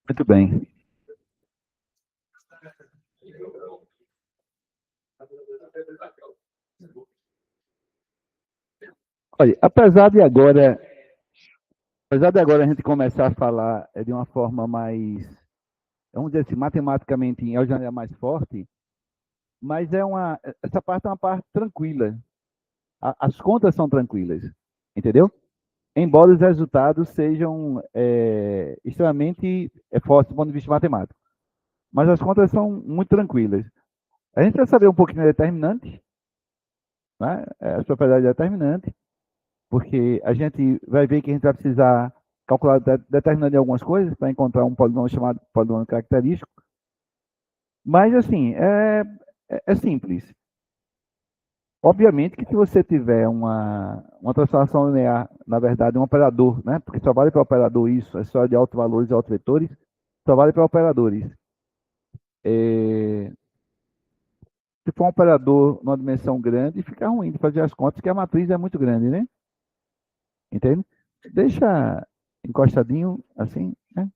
Muito bem. Olha, apesar de agora a gente começar a falar de uma forma mais, vamos dizer assim, matematicamente em algebra mais forte, mas essa parte é uma parte tranquila. As contas são tranquilas, entendeu? Embora os resultados sejam extremamente fortes do ponto de vista matemático. Mas as contas são muito tranquilas. A gente vai saber um pouquinho de determinante, né? As propriedades determinantes, porque a gente vai ver que a gente vai precisar calcular determinante de algumas coisas para encontrar um polinômio chamado polinômio característico. Mas, assim, é simples. Obviamente que se você tiver uma transformação linear, na verdade, um operador, né? Porque só vale para operador isso, é só de autovalores e autovetores, só vale para operadores. Se for um operador numa dimensão grande, fica ruim de fazer as contas, porque a matriz é muito grande, né? Entende? Deixa encostadinho assim, né?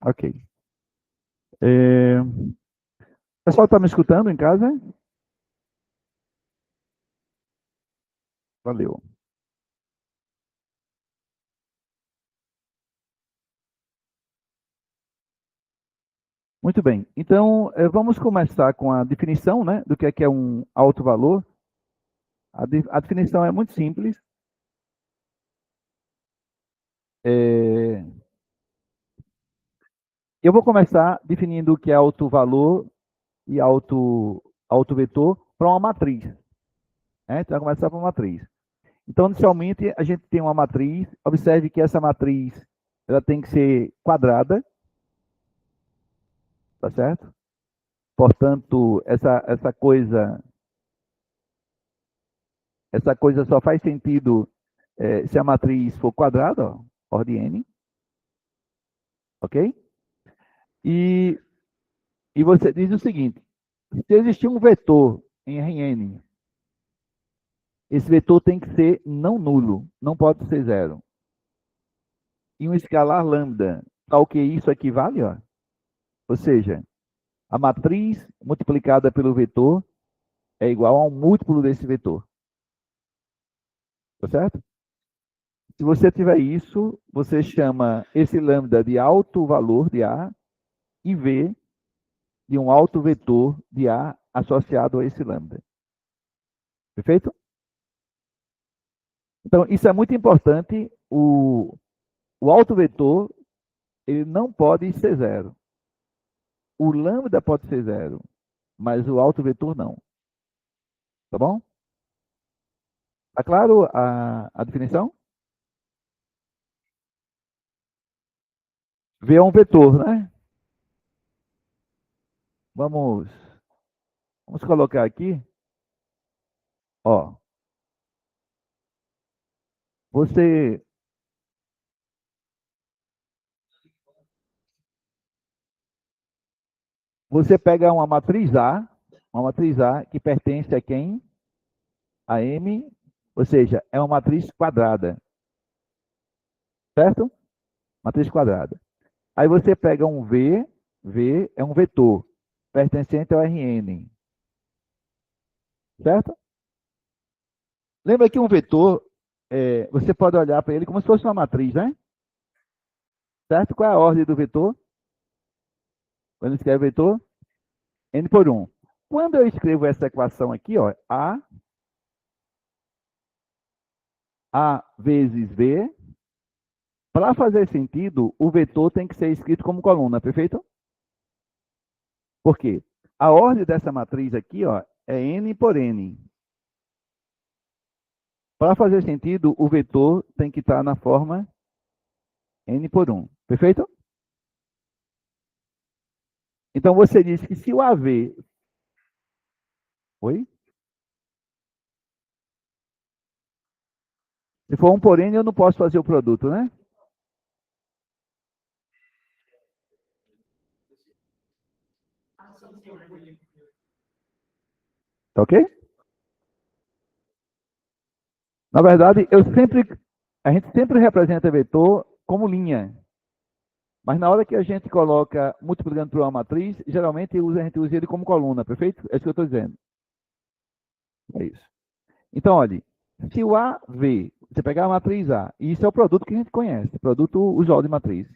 Ok. O pessoal está me escutando em casa? Valeu. Muito bem. Então, vamos começar com a definição, né, do que é um alto valor. A definição é muito simples. É, eu vou começar definindo o que é alto valor e alto vetor para uma matriz, né? Então, vai começar por uma matriz. Então, inicialmente, a gente tem uma matriz. Observe que essa matriz ela tem que ser quadrada, tá certo? Portanto, essa coisa só faz sentido se a matriz for quadrada, ó, ordem n, ok? E, e você diz o seguinte: se existir um vetor em Rn, esse vetor tem que ser não nulo, não pode ser zero. E um escalar lambda, ao que isso equivale, ó. Ou seja, a matriz multiplicada pelo vetor é igual a um múltiplo desse vetor. Tá certo? Se você tiver isso, você chama esse lambda de alto valor de A e V de um alto vetor de A associado a esse lambda. Perfeito? Então, isso é muito importante. O alto vetor ele não pode ser zero. O lambda pode ser zero, mas o alto vetor não. Tá bom? Tá claro a definição? V é um vetor, né? Vamos, vamos colocar aqui. Ó, você Você pega uma matriz A que pertence a quem? A M, ou seja, é uma matriz quadrada, certo? Matriz quadrada. Aí você pega um V, V é um vetor, pertencente ao Rn, certo? Lembra que um vetor, você pode olhar para ele como se fosse uma matriz, né? Certo? Qual é a ordem do vetor? Quando escreve vetor? N por 1. Quando eu escrevo essa equação aqui, ó, A vezes V, para fazer sentido, o vetor tem que ser escrito como coluna, perfeito? Por quê? A ordem dessa matriz aqui, ó, é n por n. Para fazer sentido, o vetor tem que estar na forma n por 1, perfeito? Então você diz que se o AV... Oi? Se for 1 por n, eu não posso fazer o produto, né? Tá ok? Na verdade, a gente sempre representa vetor como linha. Mas na hora que a gente coloca multiplicando por uma matriz, geralmente a gente usa ele como coluna, perfeito? É isso que eu estou dizendo. É isso. Então, olha, se o A, V, você pegar a matriz A, e isso é o produto que a gente conhece, produto usual de matriz.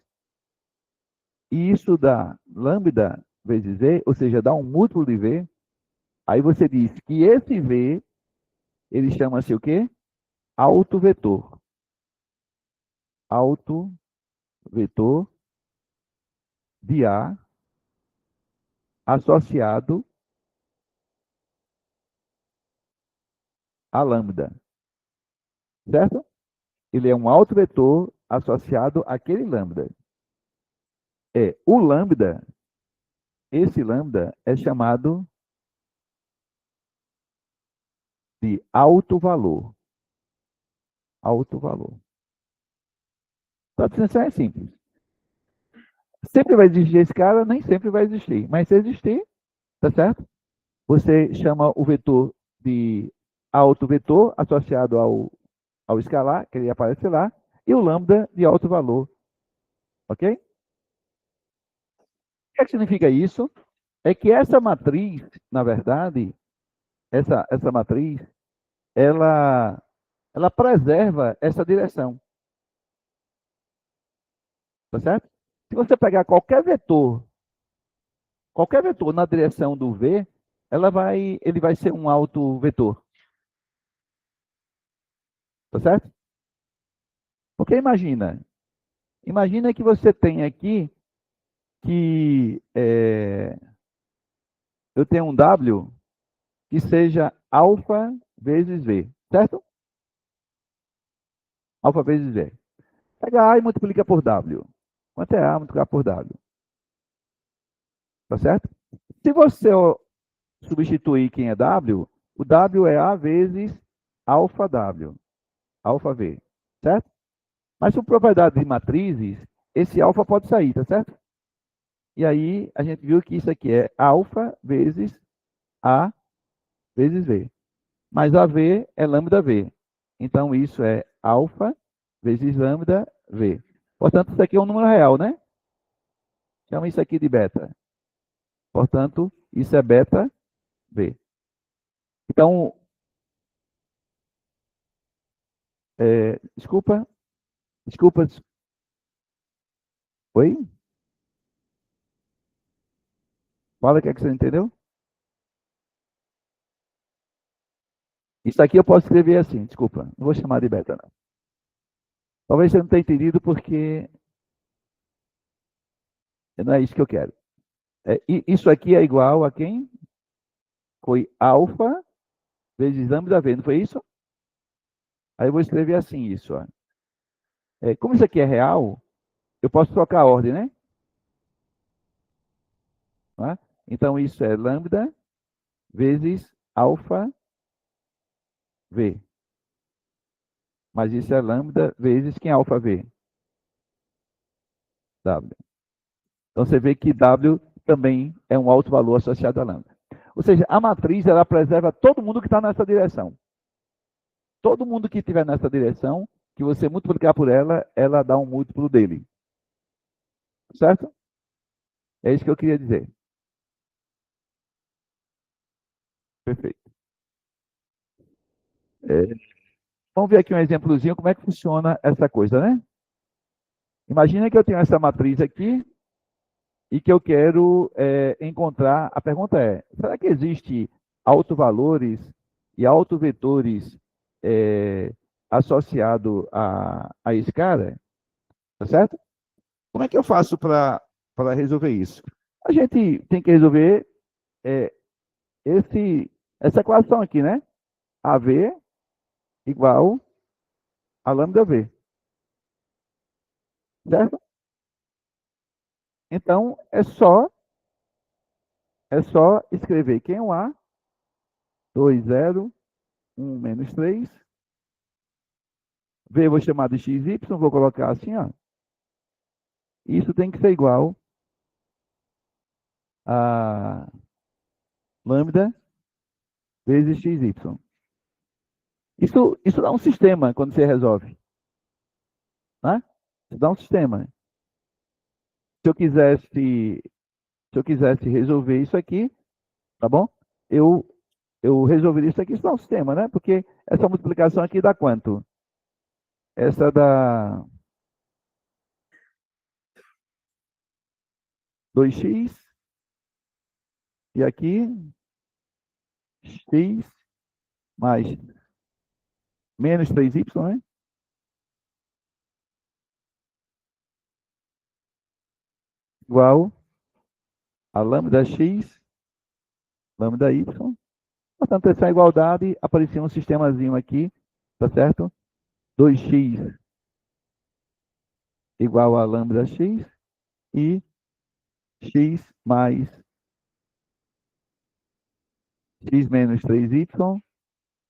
E isso dá lambda vezes V, ou seja, dá um múltiplo de V. Aí você diz que esse V, ele chama-se o quê? Autovetor. Autovetor de A associado a lambda, certo? Ele é um autovetor associado àquele lambda. O lambda, esse lambda é chamado de alto valor. Alto valor. A definição é simples. Sempre vai existir esse cara, nem sempre vai existir. Mas se existir, tá certo? Você chama o vetor de alto vetor associado ao escalar, que ele aparece lá, e o lambda de alto valor. Ok? O que significa isso? É que essa matriz, na verdade, essa matriz, ela preserva essa direção. Tá certo? Se você pegar qualquer vetor na direção do V, ele vai ser um autovetor. Tá certo? Porque imagina que você tem aqui que eu tenho um W que seja alfa vezes V, certo? Alfa vezes V. Pega A e multiplica por W. Quanto é A multiplicado por W? Tá certo? Se você substituir quem é W, o W é A vezes alfa W, alfa V, certo? Mas por propriedade de matrizes, esse alfa pode sair, tá certo? E aí a gente viu que isso aqui é alfa vezes A vezes V. Mas a V é lambda V. Então isso é alfa vezes lambda V. Portanto, isso aqui é um número real, né? Chama isso aqui de beta. Portanto, isso é beta V. Então, desculpa. Oi? Fala o que é que você entendeu? Isso aqui eu posso escrever assim, desculpa. Não vou chamar de beta, não. Talvez você não tenha entendido porque não é isso que eu quero. Isso aqui é igual a quem? Foi alfa vezes lambda V, não foi isso? Aí eu vou escrever assim isso. Ó. Como isso aqui é real, eu posso trocar a ordem, né? Tá? Então isso é lambda vezes alfa V. Mas isso é lambda vezes quem é alfa V? W. Então você vê que W também é um alto valor associado a lambda. Ou seja, a matriz ela preserva todo mundo que está nessa direção. Todo mundo que estiver nessa direção, que você multiplicar por ela, ela dá um múltiplo dele. Certo? É isso que eu queria dizer. Perfeito. Vamos ver aqui um exemplozinho como é que funciona essa coisa, né? Imagina que eu tenho essa matriz aqui e que eu quero encontrar. A pergunta é: será que existe autovalores e autovetores associado a esse cara? Tá certo? Como é que eu faço para resolver isso? A gente tem que resolver é, essa equação aqui, né? AV igual a lambda V. Certo? Então, é só escrever quem é o A, 2, 0, 1 menos 3. V eu vou chamar de XY, vou colocar assim, ó. Isso tem que ser igual a lambda vezes XY. Isso dá um sistema quando você resolve. Né? Isso dá um sistema. Se eu quisesse resolver isso aqui, tá bom? Eu resolveria isso aqui só o sistema, né? Porque essa multiplicação aqui dá quanto? Essa dá 2x, e aqui x mais menos 3y, né? Igual a lambda x, lambda y. Portanto, essa igualdade aparecia um sistemazinho aqui, tá certo? 2x igual a lambda x e x mais x menos 3y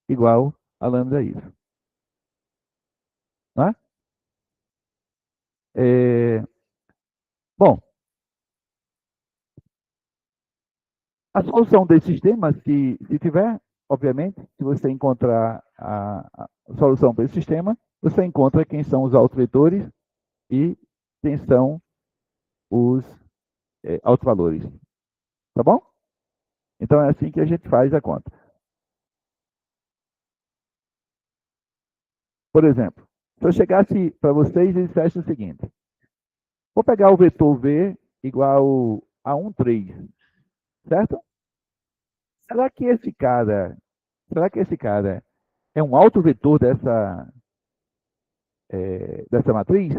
igual a lambda y. Né? Bom, a solução desse sistema, se tiver, obviamente, se você encontrar a solução para esse sistema, você encontra quem são os autovetores e quem são os autovalores. Tá bom? Então é assim que a gente faz a conta. Por exemplo, se eu chegasse para vocês e dissesse o seguinte: vou pegar o vetor V igual a 1, 3, certo? Será que esse cara é um autovetor dessa matriz?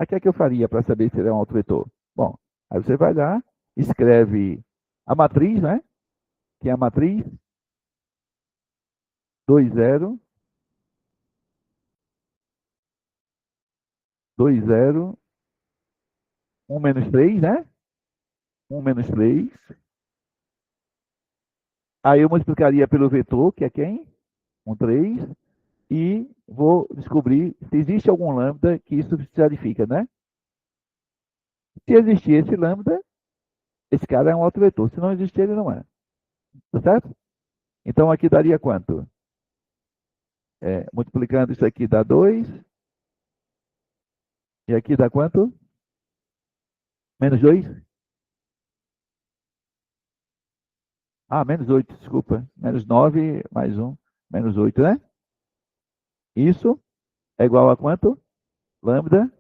O que é que eu faria para saber se ele é um autovetor? Bom, aí você vai lá, escreve a matriz, né? Que é a matriz 2, 0, 2, 0, 1 menos 3, né? 1 menos 3. Aí eu multiplicaria pelo vetor, que é quem? 1, 3. E vou descobrir se existe algum lambda que isso se verifica, né? Se existir esse lambda, esse cara é um autovetor. Se não existir, ele não é. Tá certo? Então aqui daria quanto? Multiplicando isso aqui dá 2. E aqui dá quanto? Menos 2? Ah, menos 8, desculpa. Menos 9 mais 1, menos 8, né? Isso é igual a quanto? Lambda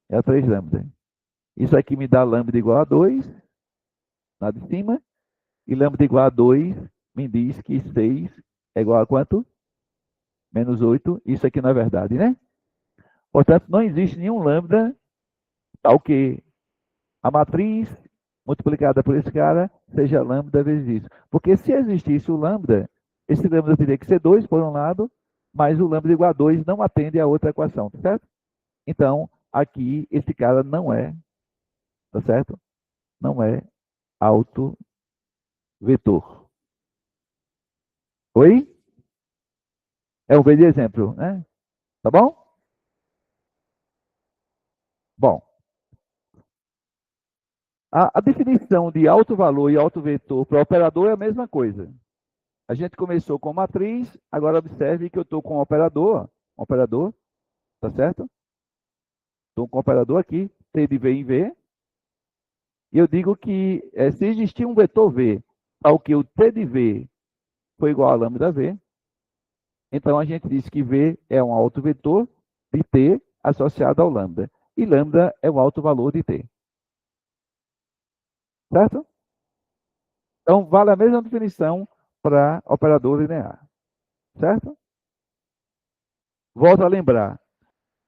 é a 3 lambda. Isso aqui me dá lambda igual a 2, lá de cima. E lambda igual a 2 me diz que 6 é igual a quanto? Menos 8. Isso aqui não é verdade, né? Portanto, não existe nenhum lambda tal que a matriz multiplicada por esse cara seja lambda vezes isso. Porque se existisse o lambda, esse lambda teria que ser 2 por um lado, mas o lambda igual a 2 não atende a outra equação, tá certo? Então, aqui, esse cara não é, tá certo? Não é autovetor. Oi? É um V de exemplo, né? Tá bom? Bom, a definição de autovalor e autovetor para operador é a mesma coisa. A gente começou com matriz, agora observe que eu estou com um operador, tá certo? Estou com um operador aqui, T de V em V, e eu digo que se existir um vetor V, tal que o T de V foi igual a lambda V, então a gente diz que V é um autovetor de T associado ao lambda, e lambda é o autovalor de T. Certo? Então, vale a mesma definição para operador linear. Certo? Volto a lembrar.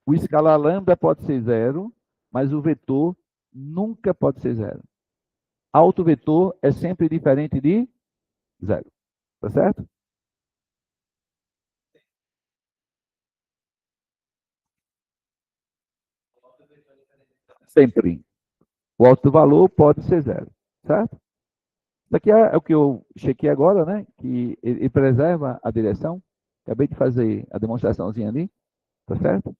O escalar lambda pode ser 0, mas o vetor nunca pode ser 0. Autovetor é sempre diferente de 0. Tá certo? Sempre. O autovalor pode ser 0. Certo? Isso aqui é o que eu chequei agora, né? Que ele preserva a direção. Acabei de fazer a demonstraçãozinha ali. Tá certo?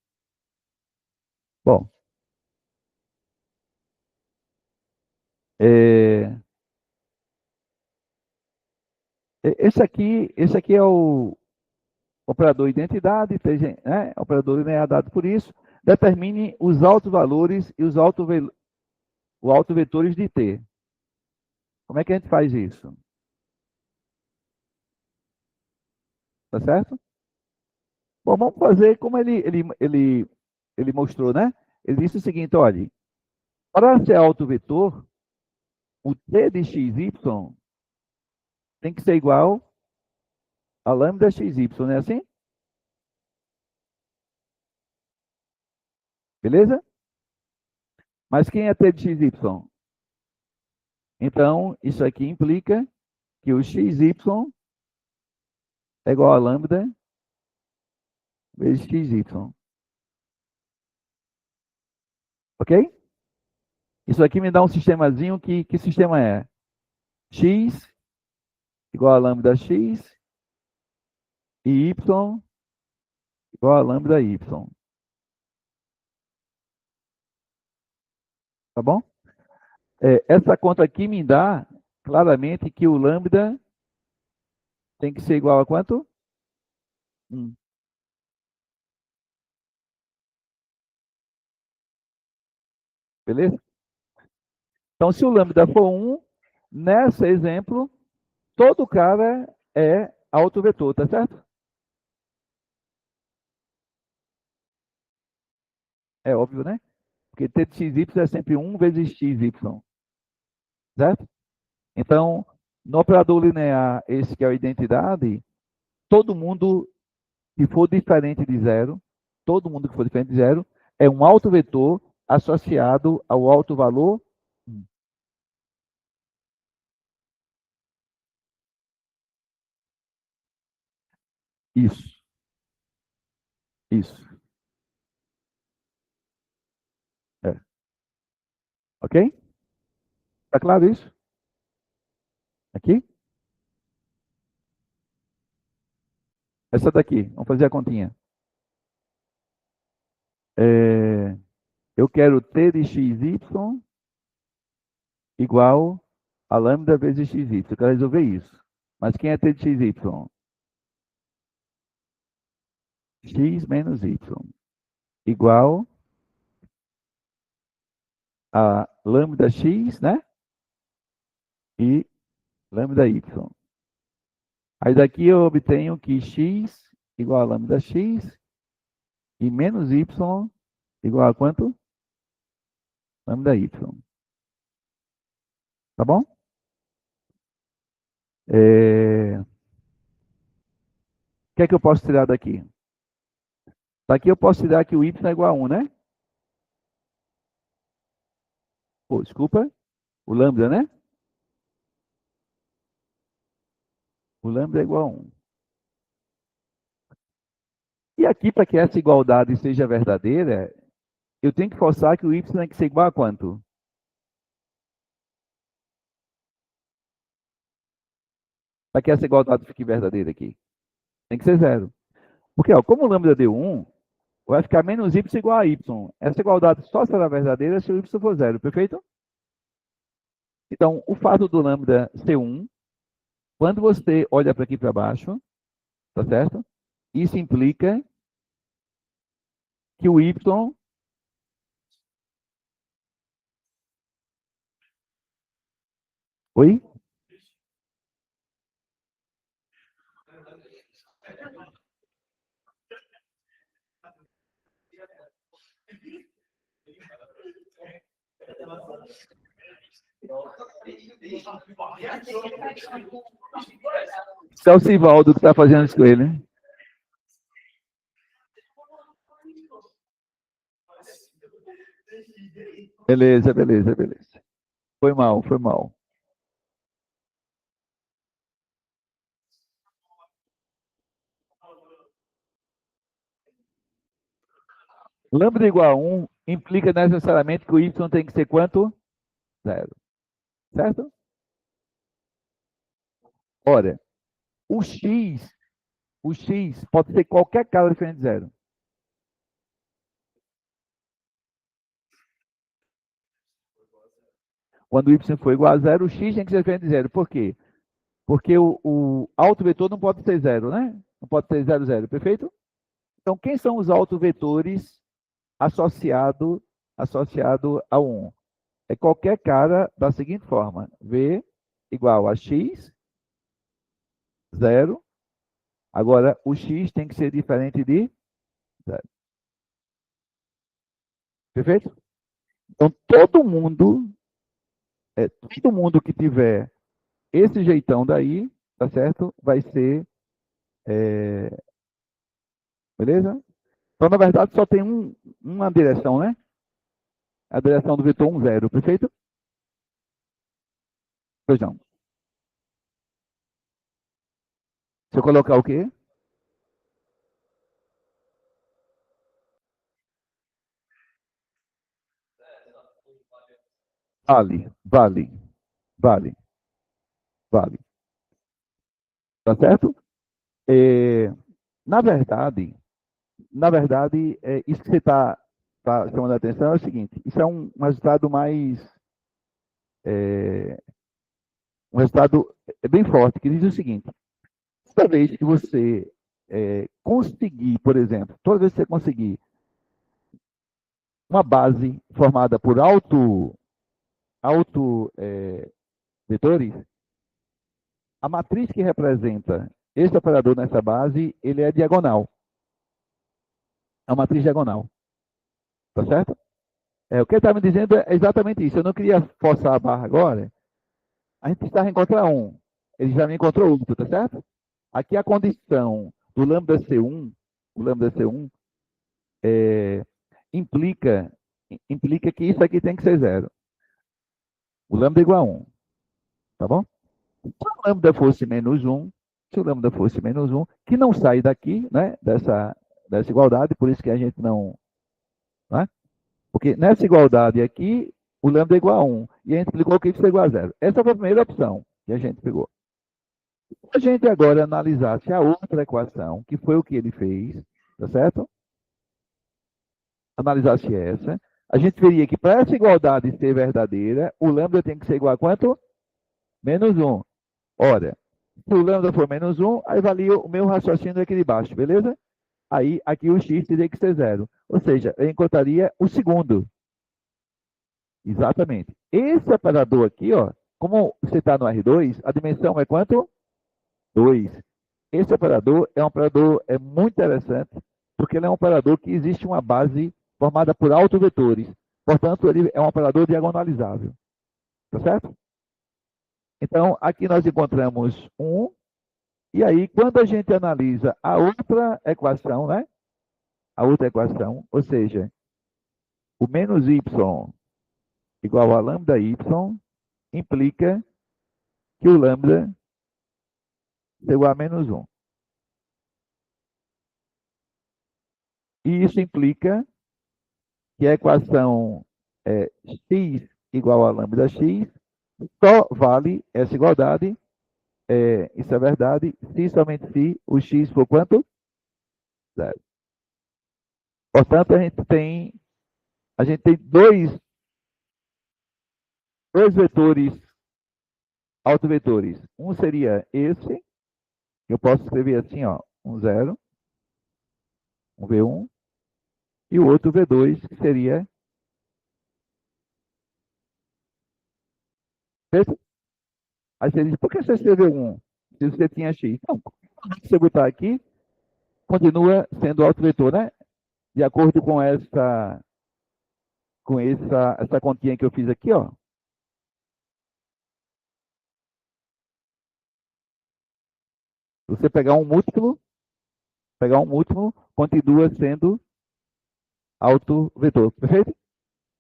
Bom. Esse aqui é o operador identidade, né? Operador linear dado por isso. Determine os altos valores e os o autovetores de t. Como é que a gente faz isso? Tá certo? Bom, vamos fazer como ele mostrou, né? Ele disse o seguinte, olha, para ser autovetor, o t de xy tem que ser igual a lambda xy, não é assim? Beleza? Mas quem é t de xy? Então, isso aqui implica que o xy é igual a lambda vezes xy. Ok? Isso aqui me dá um sistemazinho que sistema é? X igual a lambda x e y igual a lambda y. Tá bom? Essa conta aqui me dá claramente que o lambda tem que ser igual a quanto? 1. Beleza? Então, se o lambda for 1, nesse exemplo, todo cara é autovetor, tá certo? É óbvio, né? Porque t de xy é sempre 1 vezes xy, certo? Então, no operador linear, esse que é a identidade, todo mundo que for diferente de zero, todo mundo que for diferente de zero, é um autovetor associado ao autovalor 1. Isso, isso. É. Ok? Tá claro isso? Aqui? Essa daqui, vamos fazer a continha. Eu quero t de xy igual a lambda vezes xy. Eu quero resolver isso. Mas quem é t de xy? X menos y igual a lambda x, né? E lambda y. Aí daqui eu obtenho que x igual a lambda x e menos y igual a quanto? Lambda y. Tá bom? O que é que eu posso tirar daqui? Daqui eu posso tirar que o y é igual a 1, né? Pô, desculpa. O lambda, né? O lambda é igual a 1. E aqui, para que essa igualdade seja verdadeira, eu tenho que forçar que o y tem que ser igual a quanto? Para que essa igualdade fique verdadeira aqui. Tem que ser zero. Porque, ó, como o lambda deu 1, vai ficar menos y igual a y. Essa igualdade só será verdadeira se o y for zero, perfeito? Então, o fato do lambda ser 1, quando você olha para aqui para baixo, tá certo? Isso implica que o y... Oi? Isso é o Sivaldo que está fazendo isso com ele, né? Beleza, beleza, beleza. Foi mal, foi mal. Lambda igual a 1 implica necessariamente que o y tem que ser quanto? Zero. Certo? Ora, o x, o x pode ser qualquer cara diferente de zero. Quando o y for igual a zero, o x tem que ser diferente de zero. Por quê? Porque o autovetor não pode ser zero, né? Não pode ser zero, zero, perfeito? Então, quem são os autovetores associados a 1? é qualquer cara da seguinte forma: V igual a X, 0. Agora, o X tem que ser diferente de 0. Perfeito? Então, todo mundo que tiver esse jeitão daí, tá certo? Vai ser, beleza? Então, na verdade, só tem uma direção, né? A direção do vetor 1, 0. Perfeito? Pois não. Se eu colocar o quê? Vale, vale, vale, vale. Tá certo? É, na verdade, isso que você tá chamando a atenção é o seguinte: isso é um resultado mais, é, um resultado bem forte, que diz o seguinte: toda vez que você conseguir, por exemplo, toda vez que você conseguir uma base formada por vetores, a matriz que representa esse operador nessa base, ele é diagonal. É uma matriz diagonal. Tá certo? O que ele está me dizendo é exatamente isso. Eu não queria forçar a barra agora. A gente precisava encontrar um. Ele já me encontrou outro, tá certo? Aqui a condição do lambda C1, o lambda C1, é, implica, implica que isso aqui tem que ser 0. O lambda é igual a 1. Tá bom? Se o lambda fosse menos 1, se o lambda fosse menos 1, que não sai daqui, né, dessa igualdade, por isso que a gente não. Né? Porque nessa igualdade aqui, o lambda é igual a 1. E a gente explicou que isso é igual a 0. Essa foi a primeira opção que a gente pegou. Se a gente agora analisasse a outra equação, que foi o que ele fez, tá certo? Analisasse essa, a gente veria que para essa igualdade ser verdadeira, o lambda tem que ser igual a quanto? Menos 1. Ora, se o lambda for menos 1, aí valia o meu raciocínio aqui de baixo, beleza? Aí, aqui o x teria que ser 0. Ou seja, eu encontraria o segundo. Exatamente. Esse operador aqui, ó, como você está no R2, a dimensão é quanto? 2. Esse operador é um operador muito interessante, porque ele é um operador que existe uma base formada por autovetores. Portanto, ele é um operador diagonalizável. Tá certo? Então, aqui nós encontramos um, e aí, quando a gente analisa a outra equação, né? A outra equação, ou seja, o menos y igual a lambda y, implica que o lambda é igual a menos 1. E isso implica que a equação x igual a lambda x só vale essa igualdade, isso é verdade, se somente se o x for quanto? 0. Portanto, a gente tem dois vetores autovetores. Um seria esse, que eu posso escrever assim, ó, um 0, um V1, e o outro V2, que seria. Aí você diz, por que você escreveu 1? Se você tinha x. Então, se você botar aqui, continua sendo autovetor, né? De acordo com essa continha que eu fiz aqui, ó. Se você pegar um múltiplo, continua sendo autovetor, perfeito?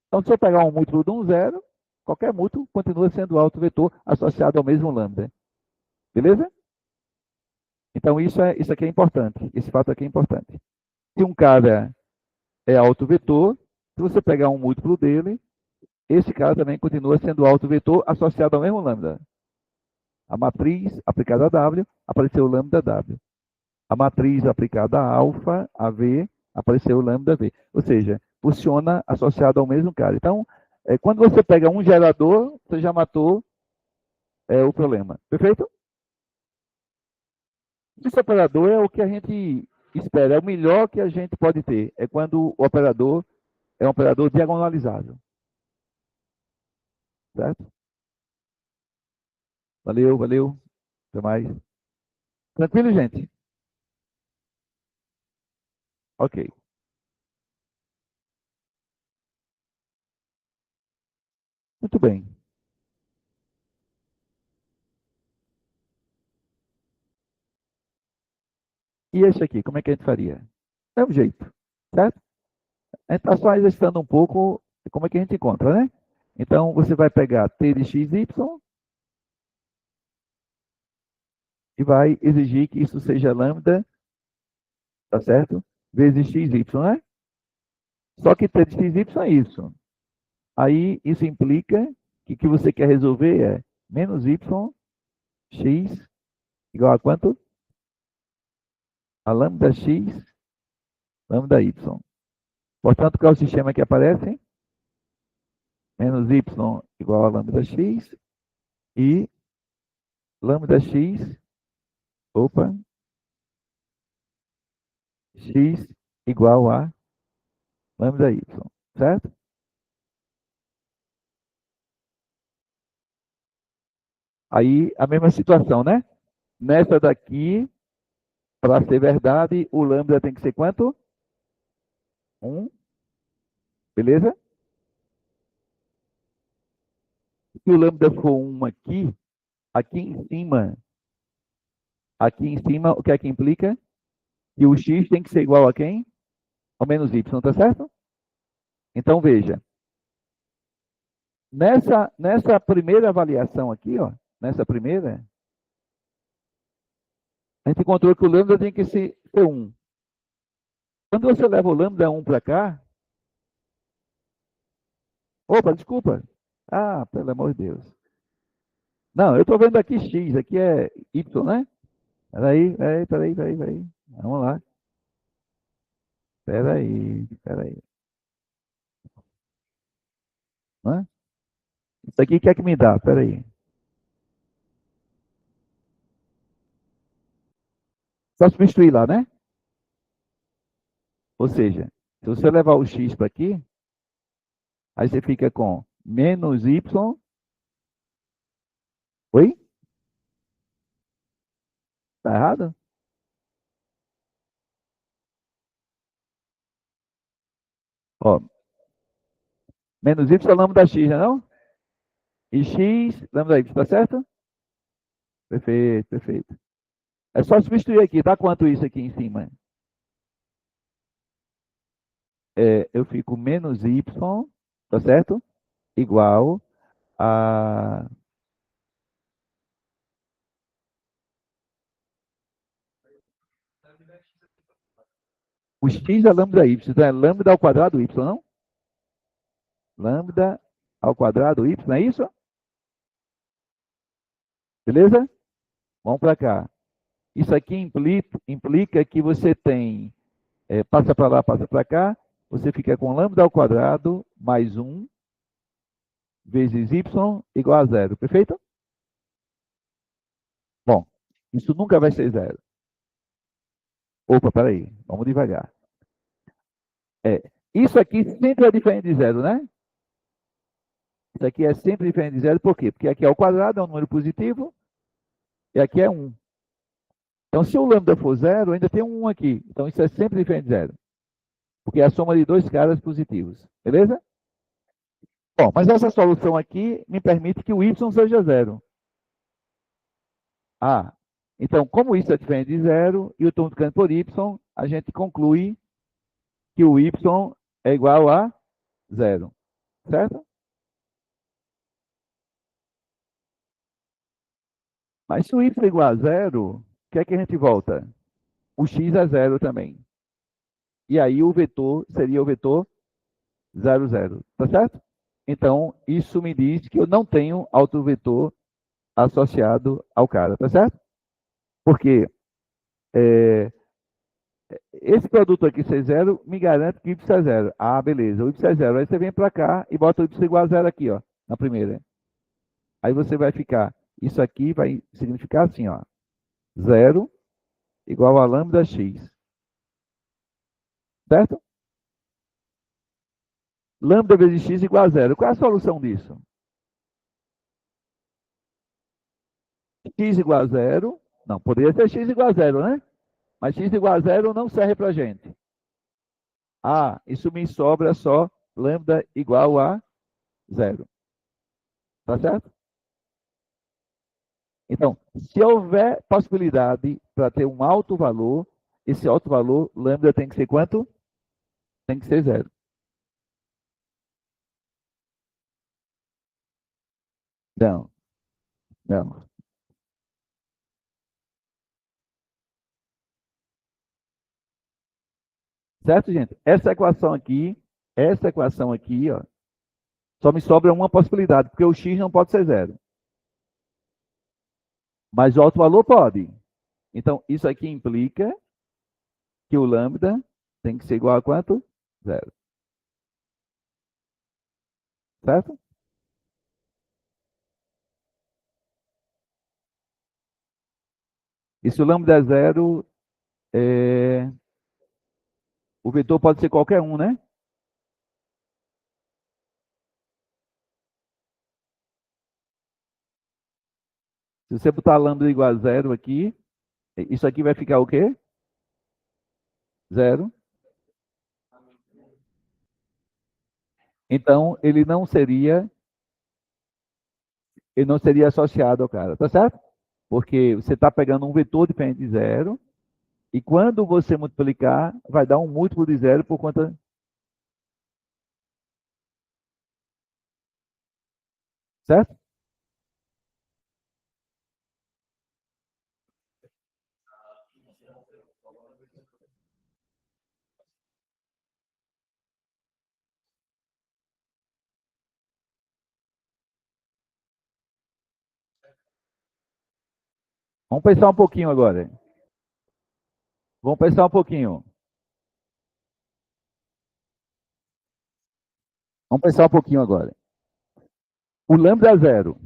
Então, se eu pegar um múltiplo de um 0, qualquer múltiplo continua sendo autovetor associado ao mesmo lambda. Beleza? Então, isso aqui é importante. Esse fato aqui é importante. Se um cara é autovetor, se você pegar um múltiplo dele, esse cara também continua sendo autovetor associado ao mesmo lambda. A matriz aplicada a W, apareceu o lambda W. A matriz aplicada a alfa, a V, apareceu o lambda V. Ou seja, funciona associado ao mesmo cara. Então, quando você pega um gerador, você já matou o problema. Perfeito? Esse operador é o que a gente espera, é o melhor que a gente pode ter. É quando o operador é um operador diagonalizável. certo? Valeu, valeu. Até mais. Tranquilo, gente? Ok. Muito bem. E esse aqui, como é que a gente faria? É o jeito, certo? A gente está só exercitando um pouco como é que a gente encontra, né? Então, você vai pegar t de x, y e vai exigir que isso seja lambda, tá certo? Vezes x, y, né? Só que t de x, y é isso. Aí, isso implica que o que você quer resolver é menos y, x, igual a quanto? A lambda x, lambda y. Portanto, qual é o sistema que aparece? Menos y igual a lambda x e lambda x, opa, x igual a lambda y, certo? Aí, a mesma situação, né? Nessa daqui, para ser verdade, o lambda tem que ser quanto? 1, beleza? Se o lambda for 1 aqui, aqui em cima, o que é que implica? Que o x tem que ser igual a quem? Ao menos y, tá certo? Então, veja, nessa primeira avaliação aqui, ó, nessa primeira, a gente encontrou que o lambda tem que ser 1. Quando você leva o lambda 1 para cá, opa, desculpa. Ah, pelo amor de Deus. Não, eu estou vendo aqui x, aqui é y, né? Peraí. Vamos lá. Peraí. Hã? Isso aqui quer que me dá? Peraí. Só substituir lá, né? Ou seja, se você levar o x para aqui, aí você fica com menos y. Oi? Tá errado? Ó, menos y é lambda x, não? E x, lambda y, tá certo? Perfeito. É só substituir aqui, tá? Quanto isso aqui em cima? Eu fico menos y, tá certo? Igual a... O x é lambda y, então é lambda ao quadrado y, não? Lambda ao quadrado y, não é isso? Beleza? Vamos para cá. Isso aqui implica que você tem, passa para lá, passa para cá, você fica com lambda ao quadrado mais 1 vezes y igual a zero, perfeito? Bom, isso nunca vai ser zero. Opa, peraí, vamos devagar. Isso aqui sempre é diferente de zero, né? Isso aqui é sempre diferente de zero, por quê? Porque aqui é o quadrado, é um número positivo, e aqui é 1. Então, se o lambda for zero, ainda tem um 1 aqui. Então, isso é sempre diferente de zero. Porque é a soma de dois caras positivos. Beleza? Bom, mas essa solução aqui me permite que o y seja zero. Ah, então, como isso é diferente de zero, e eu estou multiplicando por y, a gente conclui que o y é igual a zero. Certo? Mas se o y é igual a zero, o que é que a gente volta? O x é zero também. E aí o vetor seria o vetor 0. Tá certo? Então, isso me diz que eu não tenho autovetor associado ao cara, tá certo? Porque esse produto aqui ser zero me garante que o y é zero. Ah, beleza, o y é zero. Aí você vem para cá e bota o y igual a zero aqui, ó, na primeira. Aí você vai ficar, isso aqui vai significar assim, ó, zero igual a lambda x, certo? Lambda vezes x igual a zero. Qual é a solução disso? x igual a zero. Não, poderia ser x igual a zero, né? Mas x igual a zero não serve para a gente. Ah, isso me sobra só lambda igual a zero. Tá certo? Então, se houver possibilidade para ter um alto valor, esse alto valor, lambda tem que ser quanto? Tem que ser zero. Não, não. Certo, gente? Essa equação aqui, ó, só me sobra uma possibilidade, porque o x não pode ser zero. Mas o alto valor pode. Então, isso aqui implica que o lambda tem que ser igual a quanto? Zero. Certo? E se o lambda é zero, o vetor pode ser qualquer um, né? Se você botar lambda igual a zero aqui, isso aqui vai ficar o quê? Zero. Então, ele não seria associado ao cara, tá certo? Porque você está pegando um vetor diferente de zero, e quando você multiplicar, vai dar um múltiplo de zero por conta. Certo? Vamos pensar um pouquinho agora. Vamos pensar um pouquinho. Vamos pensar um pouquinho agora. O lambda é zero.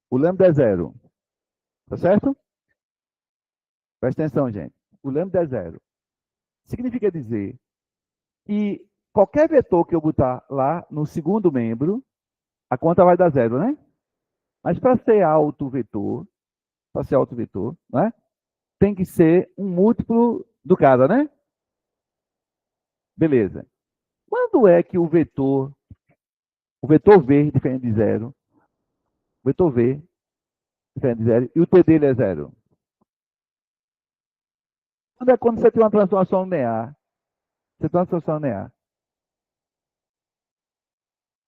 O lambda é zero. Tá certo? Presta atenção, gente. O lambda é zero. Significa dizer que qualquer vetor que eu botar lá no segundo membro, a conta vai dar zero, né? Mas para ser alto vetor, né? Tem que ser um múltiplo do cara, né? Beleza. Quando é que o vetor V diferente de zero, o vetor V diferente de zero, e o T dele é zero? Quando você tem uma transformação linear, você tem uma transformação linear.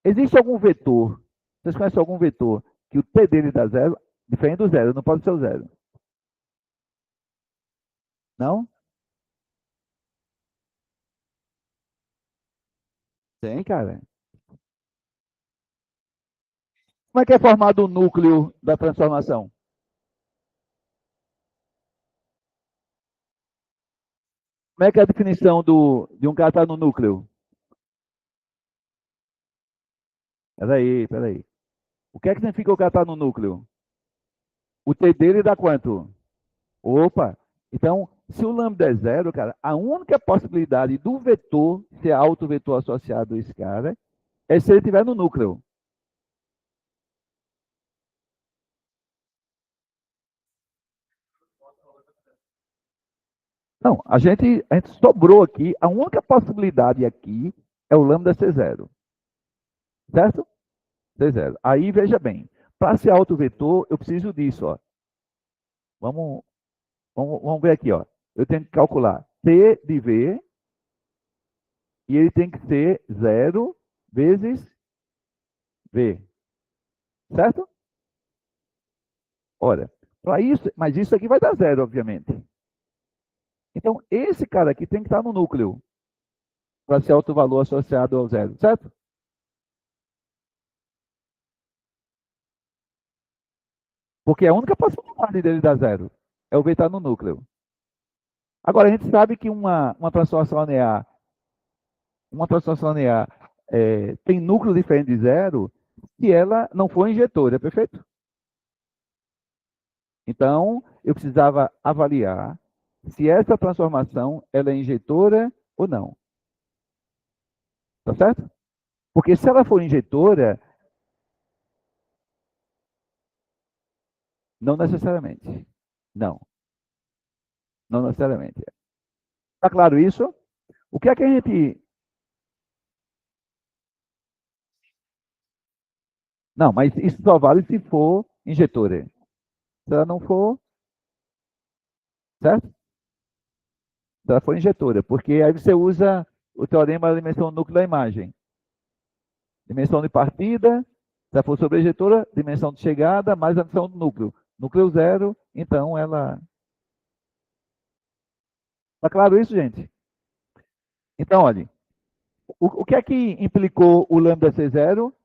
Existe algum vetor, vocês conhecem algum vetor que o T dele dá zero, diferente do zero, não pode ser o zero. Não? Tem, cara. Como é que é formado o núcleo da transformação? Como é que é a definição de um cara estar no núcleo? Peraí, peraí. O que é que significa o cara estar no núcleo? O T dele dá quanto? Opa! Então, se o lambda é zero, cara, a única possibilidade do vetor ser autovetor associado a esse cara é se ele estiver no núcleo. Não, a gente sobrou aqui, a única possibilidade aqui é o lambda ser zero. Certo? Ser zero. Aí, veja bem, para ser autovetor, eu preciso disso, ó. Vamos, vamos ver aqui, ó. Eu tenho que calcular T de V e ele tem que ser zero vezes V. Certo? Olha, para isso, mas isso aqui vai dar zero, obviamente. Então, esse cara aqui tem que estar no núcleo para ser alto valor associado ao zero, certo? Porque a única possibilidade dele dar zero é o V estar no núcleo. Agora, a gente sabe que uma transformação linear tem núcleo diferente de zero se ela não for injetora, perfeito? Então, eu precisava avaliar se essa transformação ela é injetora ou não. Tá certo? Porque se ela for injetora, Não necessariamente. Não, não necessariamente. Está claro isso? O que é que a gente. Não, mas isso só vale se for injetora. Se ela não for, certo? Se ela for injetora, porque aí você usa o teorema da dimensão núcleo da imagem. Dimensão de partida, se ela for sobre a injetora, dimensão de chegada, mais a dimensão do núcleo. Núcleo zero, então ela. Está claro isso, gente? Então, olha, o que é que implicou o lambda c zero?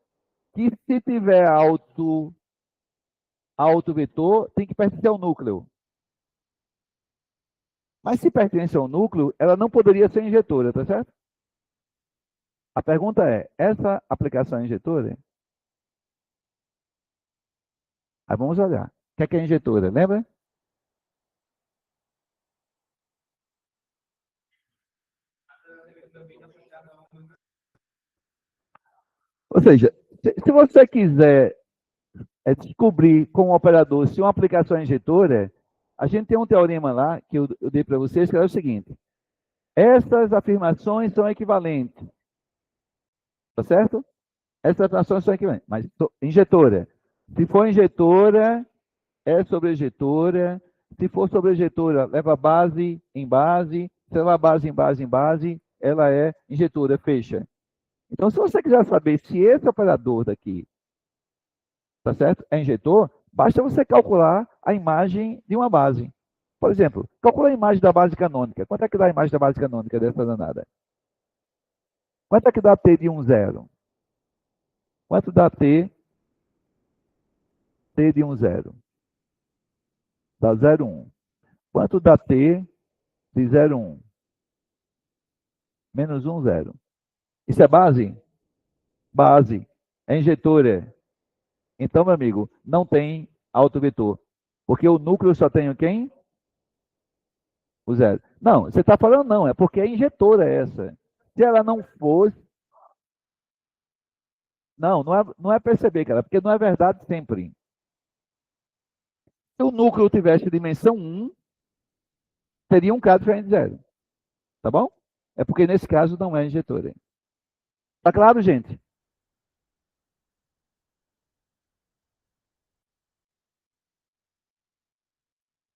Que se tiver alto vetor, tem que pertencer ao núcleo. Mas se pertence ao núcleo, ela não poderia ser injetora, tá certo? A pergunta é, essa aplicação é injetora? Aí vamos olhar. O que é injetora? Lembra? Ou seja, se você quiser descobrir com o operador se uma aplicação é injetora, a gente tem um teorema lá que eu dei para vocês, que é o seguinte. Essas afirmações são equivalentes, tá certo? Essas afirmações são equivalentes. Mas injetora. Se for injetora, é sobre injetora. Se for sobre injetora, leva base em base. Se leva base em base em base, ela é injetora, fecha. Então, se você quiser saber se esse operador daqui, tá certo? É injetor, basta você calcular a imagem de uma base. Por exemplo, calcula a imagem da base canônica. Quanto é que dá a imagem da base canônica dessa danada? Quanto é que dá T de 1, 0? Quanto dá T de 1, 0? Dá 0, 1. Quanto dá T de 0, 1? Menos 1, 0. Isso é base? Base. É injetora. Então, meu amigo, não tem autovetor. Porque o núcleo só tem o quem? O zero. Não, você está falando não, é porque é injetora essa. Se ela não fosse. Não, não é perceber, cara, porque não é verdade sempre. Se o núcleo tivesse dimensão 1, teria um K diferente de zero. Tá bom? É porque nesse caso não é injetora. Tá claro, gente?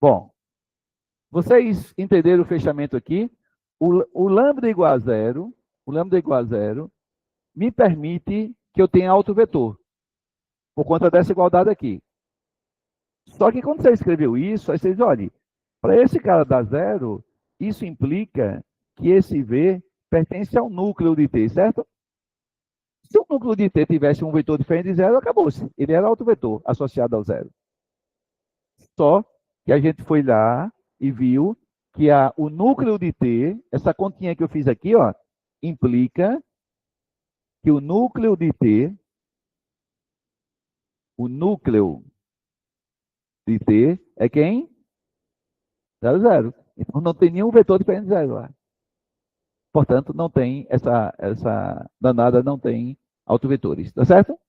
Bom, vocês entenderam o fechamento aqui? O lambda igual a zero, o lambda igual a zero, me permite que eu tenha autovetor, por conta dessa igualdade aqui. Só que quando você escreveu isso, aí vocês olhem, para esse cara dar zero, isso implica que esse V pertence ao núcleo de T, certo? Se o núcleo de T tivesse um vetor diferente de zero, acabou-se. Ele era autovetor associado ao zero. Só que a gente foi lá e viu que o núcleo de T, essa continha que eu fiz aqui, ó, implica que o núcleo de T é quem? Zero, zero. Então não tem nenhum vetor diferente de zero lá. Portanto, não tem essa danada, não tem autovetores. Tá certo?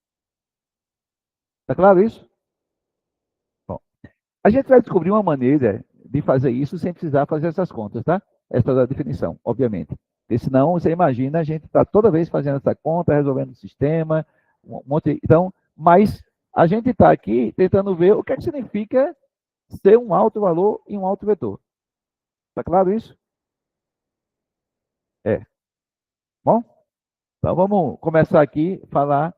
Tá claro isso? Bom, a gente vai descobrir uma maneira de fazer isso sem precisar fazer essas contas, tá? Essa da definição, obviamente. Porque senão, você imagina, a gente está toda vez fazendo essa conta, resolvendo o sistema, um monte. Então, mas a gente está aqui tentando ver o que é que significa ser um alto valor e um alto vetor. Tá claro isso? É. Bom, então vamos começar aqui a falar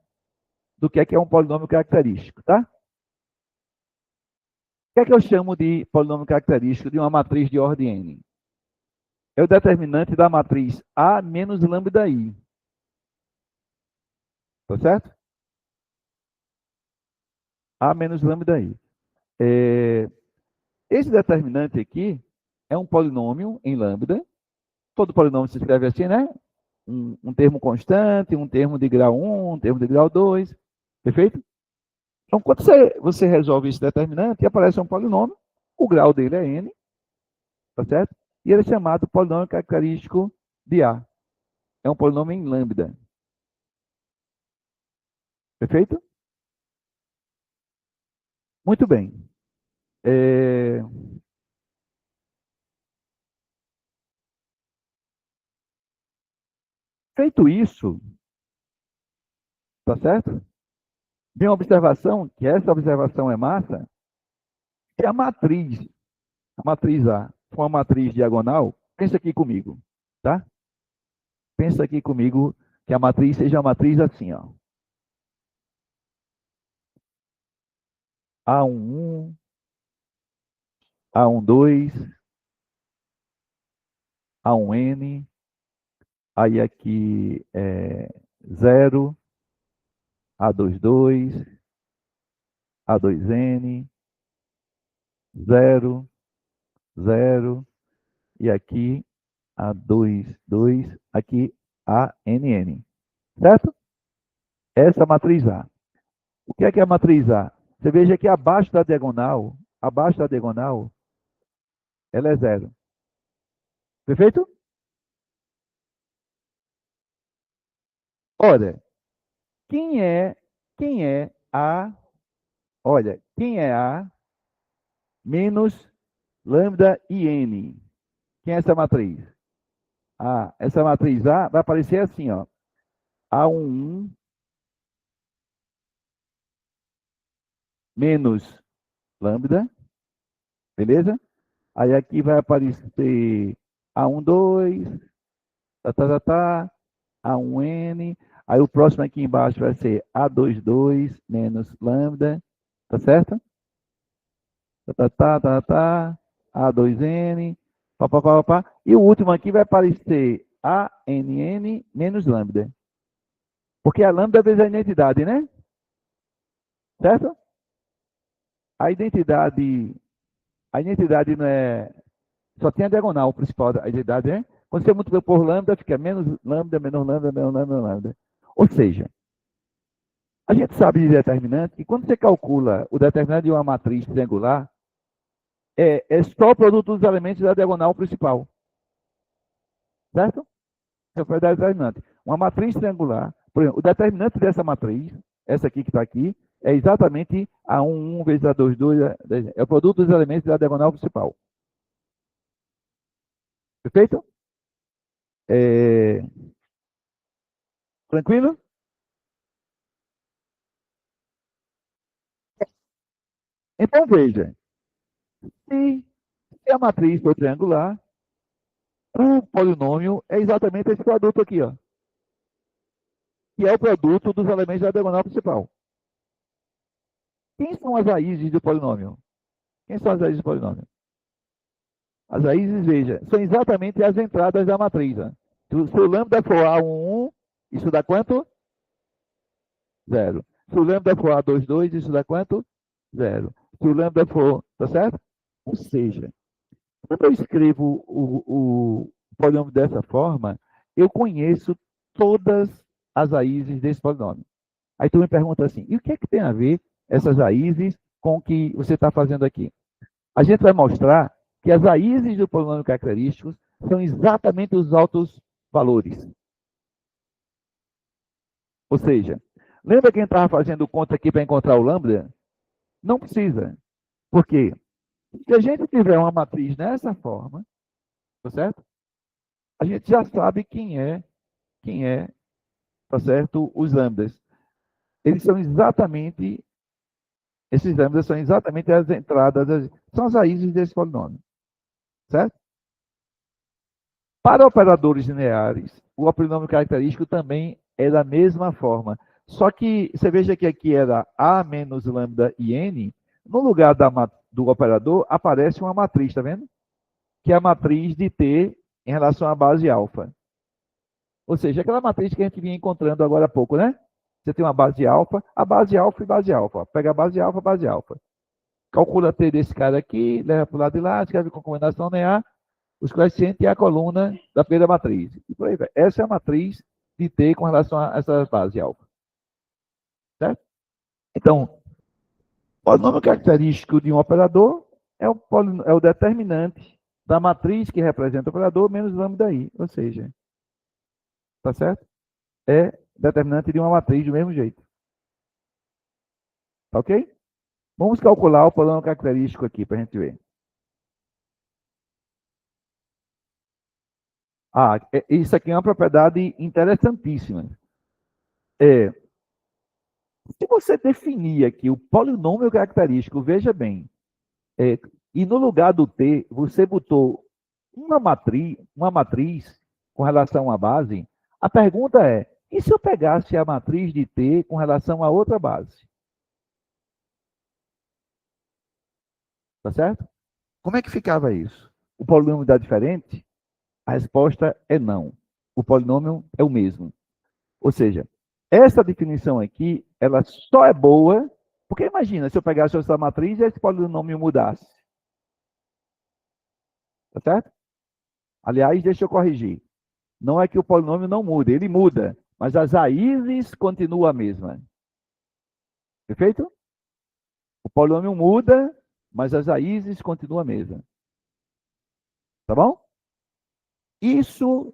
do que é um polinômio característico, tá? O que é que eu chamo de polinômio característico de uma matriz de ordem n? É o determinante da matriz A menos lambda I. Tá certo? A menos lambda I. Esse determinante aqui é um polinômio em lambda. Todo polinômio se escreve assim, né? Um termo constante, um termo de grau 1, um termo de grau 2. Perfeito? Então, quando você resolve esse determinante, aparece um polinômio. O grau dele é n, tá certo? E ele é chamado polinômio característico de A. É um polinômio em lambda. Perfeito? Muito bem. É, feito isso, tá certo? Vem uma observação, que essa observação é massa, que a matriz A, for uma matriz diagonal, pensa aqui comigo, tá? Pensa aqui comigo que a matriz seja uma matriz assim, ó. A11, A12, A1N, aí aqui é 0, A22, A2N, 0, 0, e aqui A22, aqui ANN. Certo? Essa é a matriz A. O que é a matriz A? Você veja que abaixo da diagonal, ela é 0. Perfeito? Olha, quem é, quem é A, olha, quem é A menos lambda e N? Quem é essa matriz? Essa matriz A vai aparecer assim, ó. A11 menos lambda, beleza? Aí aqui vai aparecer A12, tá, A1N. Aí o próximo aqui embaixo vai ser A22 menos lambda, tá certo? A2N, papapá. E o último aqui vai aparecer ANN menos lambda. Porque a lambda vezes a identidade, né? Certo? A identidade, a identidade não é. Só tem a diagonal principal da identidade, né? Quando você multiplica por lambda, fica menos lambda, menos lambda, menos lambda, menos lambda. Ou seja, a gente sabe de determinante que quando você calcula o determinante de uma matriz triangular, é só o produto dos elementos da diagonal principal. Certo? Essa foi a determinante. Uma matriz triangular, por exemplo, o determinante dessa matriz, essa aqui que está aqui, é exatamente A11 vezes A22, é o produto dos elementos da diagonal principal. Perfeito? É... Tranquilo? Então veja, se a matriz for triangular, o polinômio é exatamente esse produto aqui, ó, que é o produto dos elementos da diagonal principal. Quem são as raízes do polinômio? Quem são as raízes do polinômio? As raízes, veja, são exatamente as entradas da matriz. Ó. Se o lambda for A11, isso dá quanto? Zero. Se o lambda for A22, isso dá quanto? Zero. Se o lambda for, tá certo? Ou seja, quando eu escrevo o polinômio dessa forma, eu conheço todas as raízes desse polinômio. Aí tu me pergunta assim, e o que é que tem a ver essas raízes com o que você está fazendo aqui? A gente vai mostrar que as raízes do polinômio característico são exatamente os altos valores. Ou seja, lembra quem estava fazendo conta aqui para encontrar o lambda? Não precisa. Por quê? Se a gente tiver uma matriz nessa forma, tá certo? A gente já sabe quem é, tá certo? Os lambdas. Eles são exatamente, esses lambdas são exatamente as entradas, são as raízes desse polinômio, certo? Para operadores lineares, o polinômio característico também é da mesma forma. Só que você veja que aqui era A menos lambda e N, no lugar do operador aparece uma matriz, tá vendo? Que é a matriz de T em relação à base alfa. Ou seja, aquela matriz que a gente vinha encontrando agora há pouco, né? Você tem uma base alfa, a base alfa e base alfa. Pega a base alfa, base alfa. Calcula T desse cara aqui, leva para o lado de lá, escreve com combinação linear, os coeficientes e a coluna da primeira matriz. E por aí vai. Essa é a matriz de T com relação a essa base alfa. Certo? Então, o polinômio característico de um operador é o determinante da matriz que representa o operador menos lambda i. Ou seja, tá certo? É determinante de uma matriz do mesmo jeito. Tá ok? Vamos calcular o polinômio característico aqui para a gente ver. Isso aqui é uma propriedade interessantíssima. Se você definir aqui o polinômio característico, veja bem, e no lugar do T, você botou uma matriz com relação à base, a pergunta é, e se eu pegasse a matriz de T com relação a outra base? Tá certo? Como é que ficava isso? O polinômio dá diferente? A resposta é não. O polinômio é o mesmo. Ou seja, essa definição aqui, ela só é boa, porque imagina, se eu pegasse essa matriz e esse polinômio mudasse. Tá certo? Aliás, deixa eu corrigir. Não é que o polinômio não muda, ele muda, mas as raízes continuam a mesma. Perfeito? O polinômio muda, mas as raízes continuam a mesma. Tá bom? Isso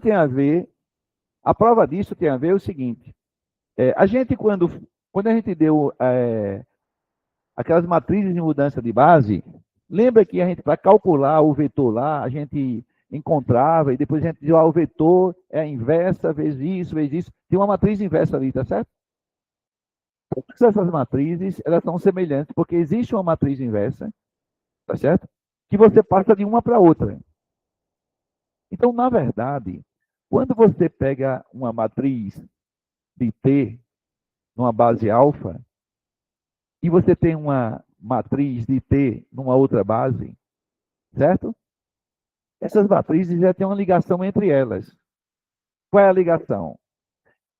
tem a ver, a prova disso tem a ver o seguinte, a gente quando a gente deu aquelas matrizes de mudança de base, lembra que a gente, para calcular o vetor lá, a gente encontrava e depois a gente dizia, o vetor é a inversa, vezes isso, tem uma matriz inversa ali, tá certo? Todas essas matrizes, elas são semelhantes, porque existe uma matriz inversa, tá certo? Que você passa de uma para outra. Então, na verdade, quando você pega uma matriz de T numa base alfa, e você tem uma matriz de T numa outra base, certo? Essas matrizes já têm uma ligação entre elas. Qual é a ligação?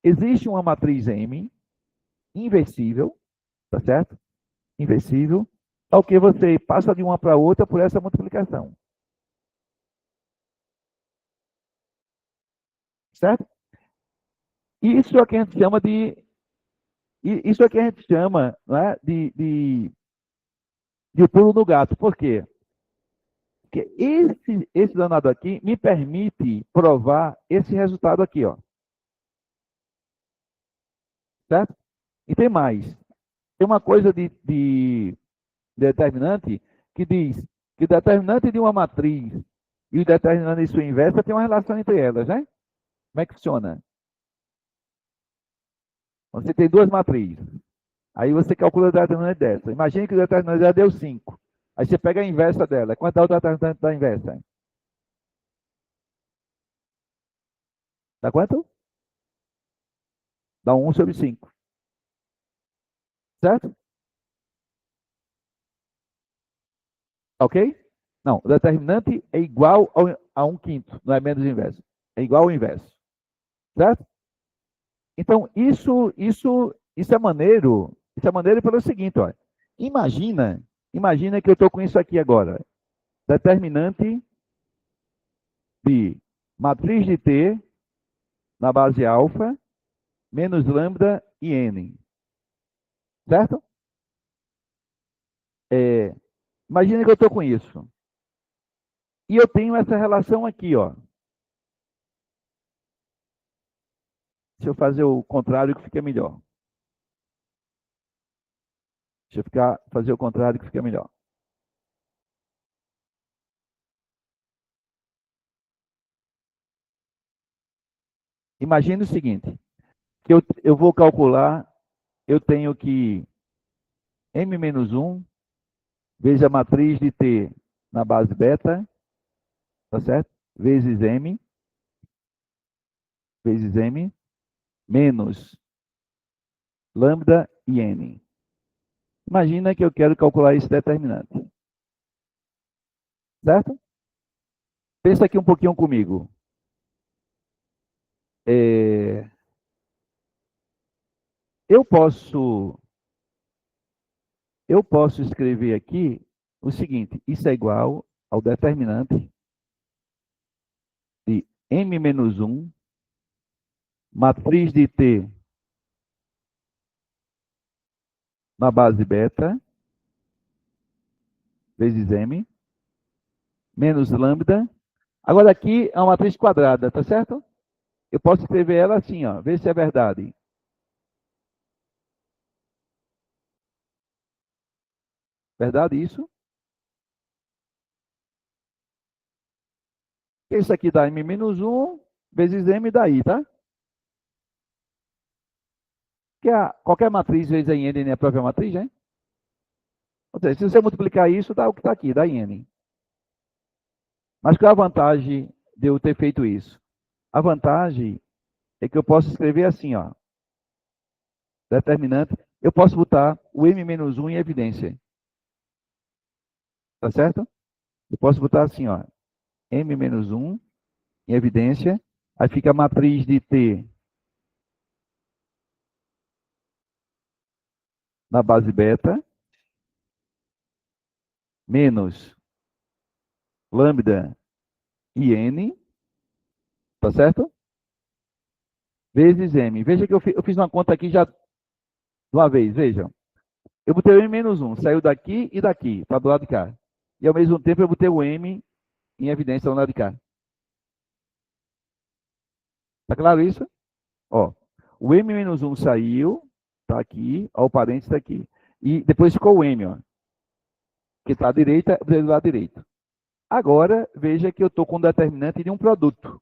Existe uma matriz M inversível, tá certo? Inversível, ao que você passa de uma para outra por essa multiplicação. Certo? Isso é que a gente chama de isso é que a gente chama, né, de pulo do gato. Por quê? Porque esse danado aqui me permite provar esse resultado aqui, ó. Certo? E tem mais. Tem uma coisa de determinante que diz que o determinante de uma matriz e o determinante de sua inversa tem uma relação entre elas, né? Como é que funciona? Você tem duas matrizes. Aí você calcula o determinante dessa. Imagine que o determinante dela deu 5. Aí você pega a inversa dela. Quanto é o determinante da inversa? Dá quanto? Dá 1/5. Certo? Ok? Não, o determinante é igual a 1/5, não é menos o inverso. É igual ao inverso. Certo? Então, isso é maneiro. Isso é maneiro pelo seguinte, ó. Imagina que eu estou com isso aqui agora. Determinante de matriz de T na base alfa menos lambda e n. Certo? Imagina que eu estou com isso. E eu tenho essa relação aqui, ó. Deixa eu fazer o contrário que fica melhor. Deixa eu fazer o contrário que fica melhor. Imagine o seguinte, que eu vou calcular, eu tenho que m-1 vezes a matriz de T na base beta, tá certo? Vezes m, menos lambda e n. Imagina que eu quero calcular esse determinante. Certo? Pensa aqui um pouquinho comigo. Eu posso escrever aqui o seguinte, isso é igual ao determinante de m-1, matriz de T na base beta, vezes m, menos lambda. Agora aqui é uma matriz quadrada, tá certo? Eu posso escrever ela assim, ó, ver se é verdade. Verdade isso? Isso aqui dá m-1 vezes m daí, tá? Que qualquer matriz vezes em n é a própria matriz, né? Ou seja, se você multiplicar isso, dá o que está aqui, dá em n. Mas qual é a vantagem de eu ter feito isso? A vantagem é que eu posso escrever assim, ó. Determinante. Eu posso botar o m-1 em evidência. Tá certo? Eu posso botar assim, ó. M-1 em evidência. Aí fica a matriz de T na base beta menos lambda e n, tá certo? Vezes m. Veja que eu fiz uma conta aqui já de uma vez, vejam. Eu botei o m-1, saiu daqui e daqui, para do lado de cá. E ao mesmo tempo eu botei o m em evidência do lado de cá. Tá claro isso? Ó, o m-1 saiu, tá aqui, ó, o parênteses tá aqui. E depois ficou o m, ó, que está à direita, do lado direito. Agora, veja que eu estou com o determinante de um produto.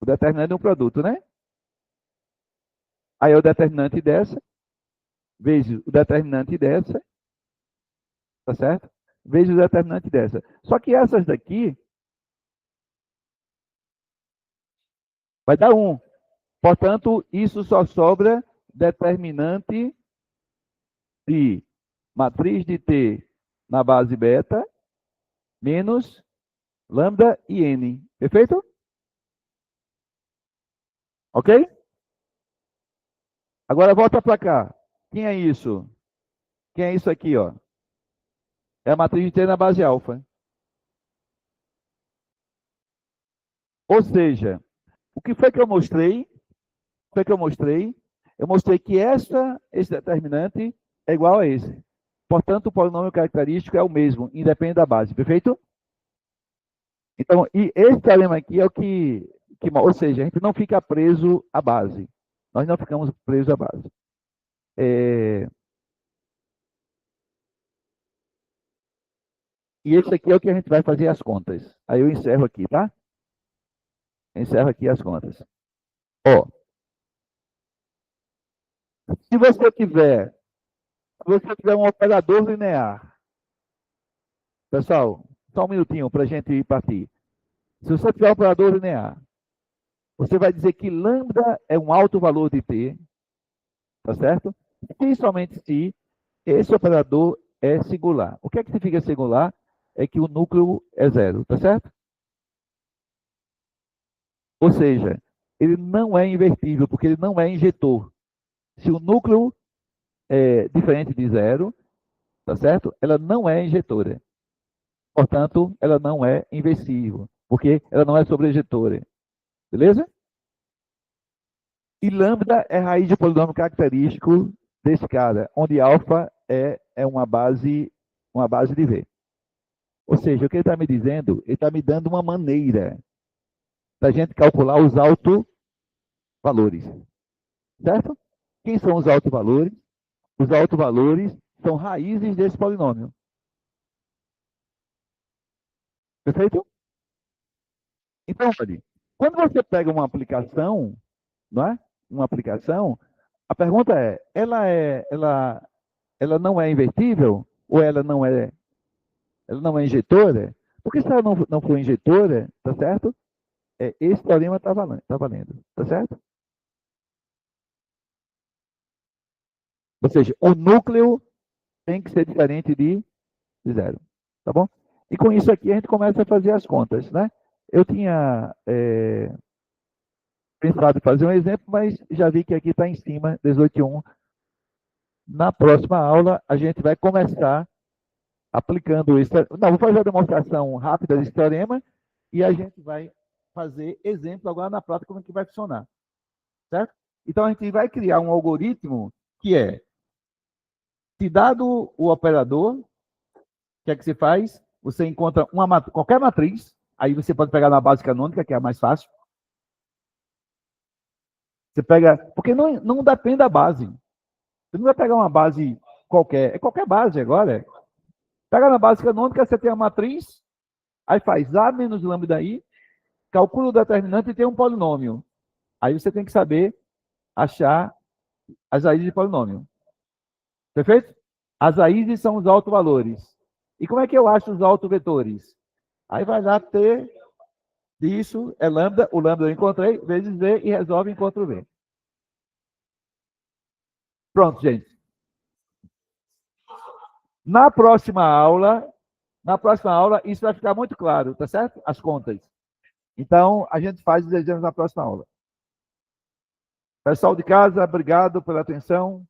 O determinante de um produto, né? Aí é o determinante dessa, vezes o determinante dessa, tá certo? Vezes o determinante dessa. Só que essas daqui vai dar 1. Portanto, isso só sobra determinante de matriz de T na base beta menos lambda e n. Perfeito? Ok? Agora volta para cá. Quem é isso? Quem é isso aqui, ó? É a matriz de T na base alfa. Ou seja, o que foi que eu mostrei? Foi que eu mostrei? Eu mostrei que esse determinante é igual a esse. Portanto, o polinômio característico é o mesmo, independente da base. Perfeito? Então, e esse teorema aqui é o que, ou seja, a gente não fica preso à base. Nós não ficamos presos à base. E esse aqui é o que a gente vai fazer as contas. Aí eu encerro aqui, tá? Encerro aqui as contas. Ó, se você tiver um operador linear, pessoal, só um minutinho para a gente partir. Se você tiver um operador linear, você vai dizer que lambda é um alto valor de t, tá certo? Principalmente se esse operador é singular. O que é que significa singular? É que o núcleo é zero, tá certo? Ou seja, ele não é invertível, porque ele não é injetor. Se o núcleo é diferente de zero, tá certo? Ela não é injetora. Portanto, ela não é inversível, porque ela não é sobrejetora. Beleza? E lambda é raiz de polinômio característico desse cara, onde alfa é uma base de V. Ou seja, o que ele está me dizendo, ele está me dando uma maneira da gente calcular os autovalores. Certo? Quem são os autovalores? Os autovalores são raízes desse polinômio. Perfeito? Então, olha, quando você pega uma aplicação, não é? Uma aplicação, a pergunta ela não é invertível ou ela não é injetora? Porque se ela não for injetora, tá certo? Esse teorema está valendo, tá certo? Ou seja, o núcleo tem que ser diferente de zero, tá bom? E com isso aqui a gente começa a fazer as contas, né? Eu tinha pensado em fazer um exemplo, mas já vi que aqui está em cima, 18.1. Na próxima aula, a gente vai começar aplicando isso. Não, vou fazer a demonstração rápida desse teorema e a gente vai fazer exemplo agora na prática como é que vai funcionar. Certo? Então, a gente vai criar um algoritmo que se dado o operador, o que é que você faz? Você encontra qualquer matriz, aí você pode pegar na base canônica, que é a mais fácil. Você pega, porque não depende da base. Você não vai pegar uma base qualquer. É qualquer base agora. Pega na base canônica, você tem a matriz, aí faz A menos lambda I, calcula o determinante e tem um polinômio. Aí você tem que saber achar as raízes de polinômio. Perfeito? As raízes são os autovalores. E como é que eu acho os autovetores? Aí vai lá T disso, é lambda, o lambda eu encontrei, vezes V e resolve encontro V. Pronto, gente. Na próxima aula, isso vai ficar muito claro, tá certo? As contas. Então, a gente faz os exames na próxima aula. Pessoal de casa, obrigado pela atenção.